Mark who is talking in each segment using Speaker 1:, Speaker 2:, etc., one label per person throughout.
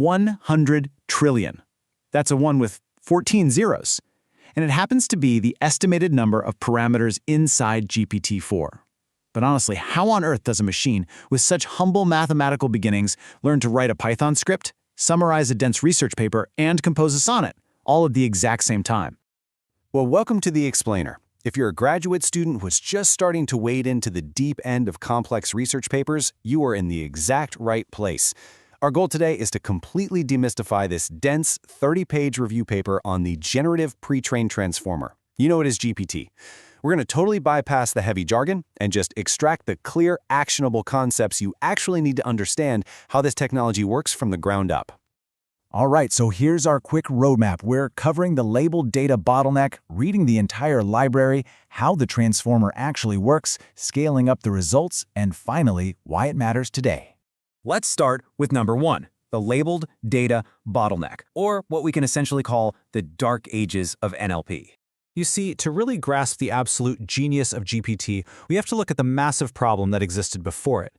Speaker 1: 100 trillion. That's a 1 with 14 zeros. And it happens to be the estimated number of parameters inside GPT-4. But honestly, how on earth does a machine with such humble mathematical beginnings learn to write a Python script, summarize a dense research paper, and compose a sonnet, all at the exact same time?
Speaker 2: Well, welcome to The Explainer. If you're a graduate student who's just starting to wade into the deep end of complex research papers, you are in the exact right place. Our goal today is to completely demystify this dense 30-page review paper on the Generative Pre-trained Transformer. You know it as GPT. We're going to totally bypass the heavy jargon and just extract the clear, actionable concepts you actually need to understand how this technology works from the ground up.
Speaker 3: All right, so here's our quick roadmap. We're covering the labeled data bottleneck, reading the entire library, how the transformer actually works, scaling up the results, and finally, why it matters today.
Speaker 1: Let's start with number 1, the labeled data bottleneck, or what we can essentially call the dark ages of NLP. You see, to really grasp the absolute genius of GPT, we have to look at the massive problem that existed before it.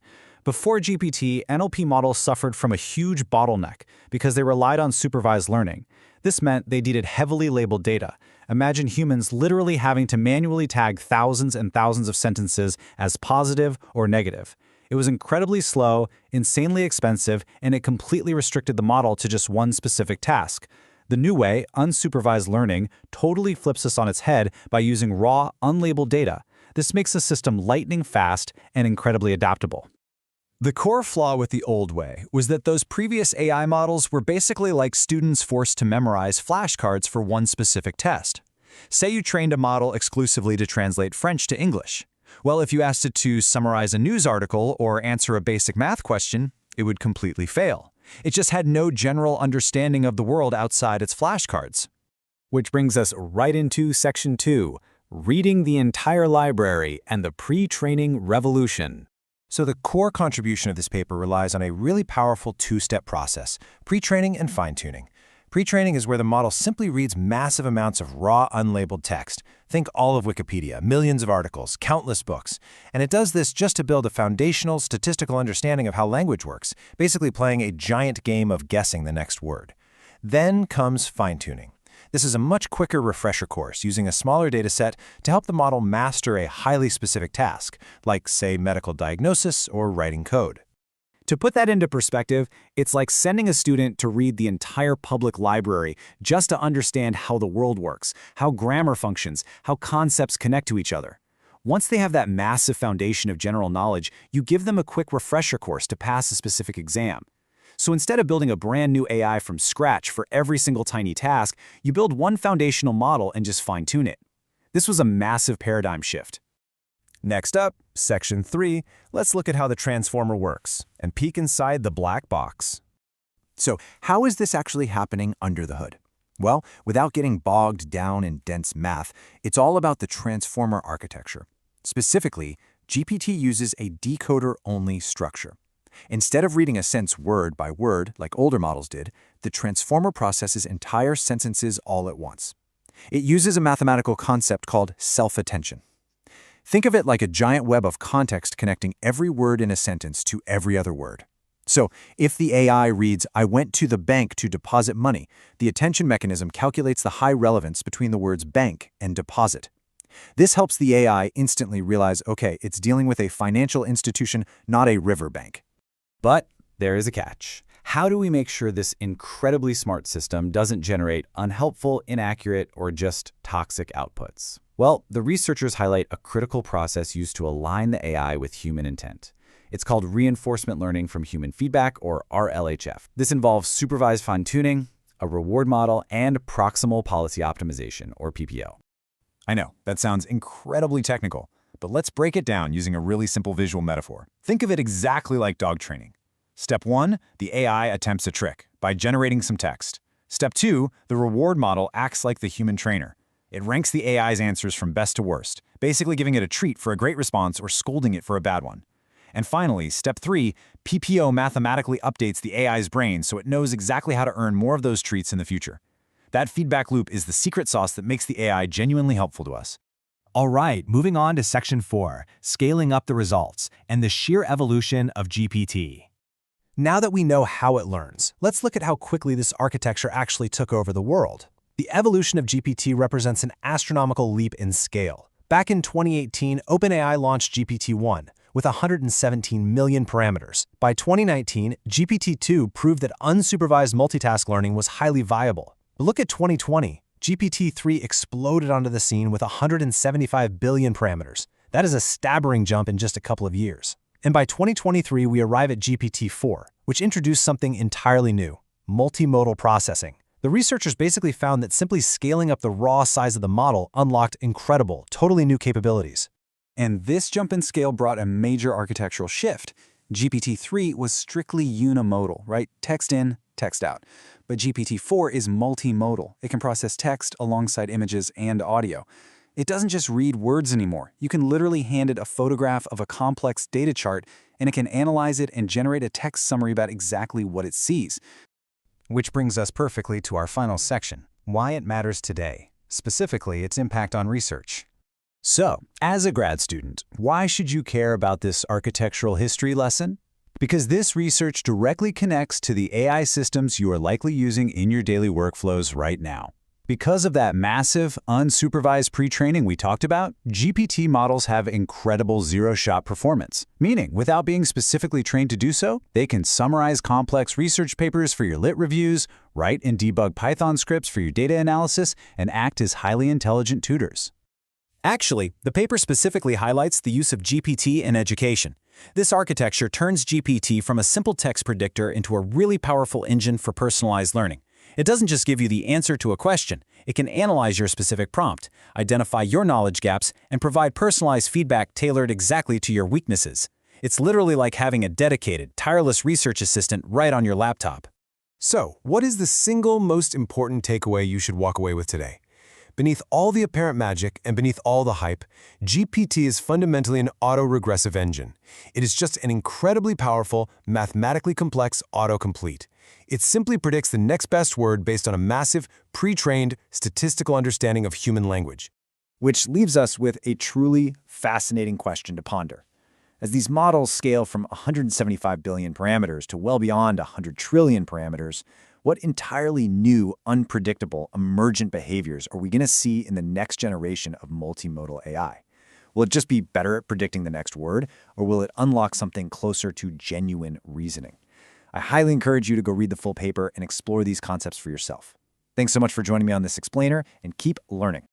Speaker 1: Before GPT, NLP models suffered from a huge bottleneck because they relied on supervised learning. This meant they needed heavily labeled data. Imagine humans literally having to manually tag thousands and thousands of sentences as positive or negative. It was incredibly slow, insanely expensive, and it completely restricted the model to just one specific task. The new way, unsupervised learning, totally flips this on its head by using raw, unlabeled data. This makes the system lightning fast and incredibly adaptable.
Speaker 3: The core flaw with the old way was that those previous AI models were basically like students forced to memorize flashcards for one specific test. Say you trained a model exclusively to translate French to English. Well, if you asked it to summarize a news article or answer a basic math question, it would completely fail. It just had no general understanding of the world outside its flashcards. Which brings us right into Section 2, Reading the Entire Library and the Pre-training Revolution.
Speaker 4: So the core contribution of this paper relies on a really powerful two-step process, pre-training and fine-tuning. Pre-training is where the model simply reads massive amounts of raw, unlabeled text. Think all of Wikipedia, millions of articles, countless books. And it does this just to build a foundational statistical understanding of how language works, basically playing a giant game of guessing the next word. Then comes fine-tuning. This is a much quicker refresher course using a smaller data set to help the model master a highly specific task, like, say, medical diagnosis or writing code.
Speaker 1: To put that into perspective, it's like sending a student to read the entire public library just to understand how the world works, how grammar functions, how concepts connect to each other. Once they have that massive foundation of general knowledge, you give them a quick refresher course to pass a specific exam. So instead of building a brand new AI from scratch for every single tiny task, you build one foundational model and just fine-tune it. This was a massive paradigm shift.
Speaker 4: Next up, Section 3, let's look at how the transformer works and peek inside the black box.
Speaker 3: So, how is this actually happening under the hood? Well, without getting bogged down in dense math, it's all about the transformer architecture. Specifically, GPT uses a decoder-only structure. Instead of reading a sentence word by word like older models did, the transformer processes entire sentences all at once. It uses a mathematical concept called self-attention. Think of it like a giant web of context connecting every word in a sentence to every other word. So, if the AI reads, "I went to the bank to deposit money," the attention mechanism calculates the high relevance between the words bank and deposit. This helps the AI instantly realize, okay, it's dealing with a financial institution, not a riverbank.
Speaker 1: But there is a catch. How do we make sure this incredibly smart system doesn't generate unhelpful, inaccurate, or just toxic outputs? Well, the researchers highlight a critical process used to align the AI with human intent. It's called reinforcement learning from human feedback, or RLHF. This involves supervised fine-tuning, a reward model, and proximal policy optimization, or PPO.
Speaker 3: I know, that sounds incredibly technical, but let's break it down using a really simple visual metaphor. Think of it exactly like dog training. Step 1, the AI attempts a trick by generating some text. Step 2, the reward model acts like the human trainer. It ranks the AI's answers from best to worst, basically giving it a treat for a great response or scolding it for a bad one. And finally, Step 3, PPO mathematically updates the AI's brain so it knows exactly how to earn more of those treats in the future. That feedback loop is the secret sauce that makes the AI genuinely helpful to us.
Speaker 4: All right, moving on to Section 4, Scaling up the results and the sheer evolution of GPT. Now that we know how it learns, let's look at how quickly this architecture actually took over the world. The evolution of GPT represents an astronomical leap in scale. Back in 2018, OpenAI launched GPT-1 with 117 million parameters. By 2019, GPT-2 proved that unsupervised multitask learning was highly viable. But look at 2020. GPT-3 exploded onto the scene with 175 billion parameters. That is a staggering jump in just a couple of years. And by 2023, we arrive at GPT-4, which introduced something entirely new: multimodal processing. The researchers basically found that simply scaling up the raw size of the model unlocked incredible, totally new capabilities.
Speaker 2: And this jump in scale brought a major architectural shift. GPT-3 was strictly unimodal, right? Text in, text out. But GPT-4 is multimodal. It can process text alongside images and audio. It doesn't just read words anymore. You can literally hand it a photograph of a complex data chart, and it can analyze it and generate a text summary about exactly what it sees.
Speaker 4: Which brings us perfectly to our final section: why it matters today, specifically its impact on research.
Speaker 2: So, as a grad student, why should you care about this architectural history lesson? Because this research directly connects to the AI systems you are likely using in your daily workflows right now. Because of that massive, unsupervised pre-training we talked about, GPT models have incredible zero-shot performance. Meaning, without being specifically trained to do so, they can summarize complex research papers for your lit reviews, write and debug Python scripts for your data analysis, and act as highly intelligent tutors.
Speaker 1: Actually, the paper specifically highlights the use of GPT in education. This architecture turns GPT from a simple text predictor into a really powerful engine for personalized learning. It doesn't just give you the answer to a question. It can analyze your specific prompt, identify your knowledge gaps, and provide personalized feedback tailored exactly to your weaknesses. It's literally like having a dedicated, tireless research assistant right on your laptop.
Speaker 4: So, what is the single most important takeaway you should walk away with today? Beneath all the apparent magic and beneath all the hype, GPT is fundamentally an autoregressive engine. It is just an incredibly powerful, mathematically complex autocomplete. It simply predicts the next best word based on a massive, pre-trained, statistical understanding of human language.
Speaker 3: Which leaves us with a truly fascinating question to ponder. As these models scale from 175 billion parameters to well beyond 100 trillion parameters, what entirely new, unpredictable, emergent behaviors are we going to see in the next generation of multimodal AI? Will it just be better at predicting the next word, or will it unlock something closer to genuine reasoning? I highly encourage you to go read the full paper and explore these concepts for yourself. Thanks so much for joining me on this explainer, and keep learning.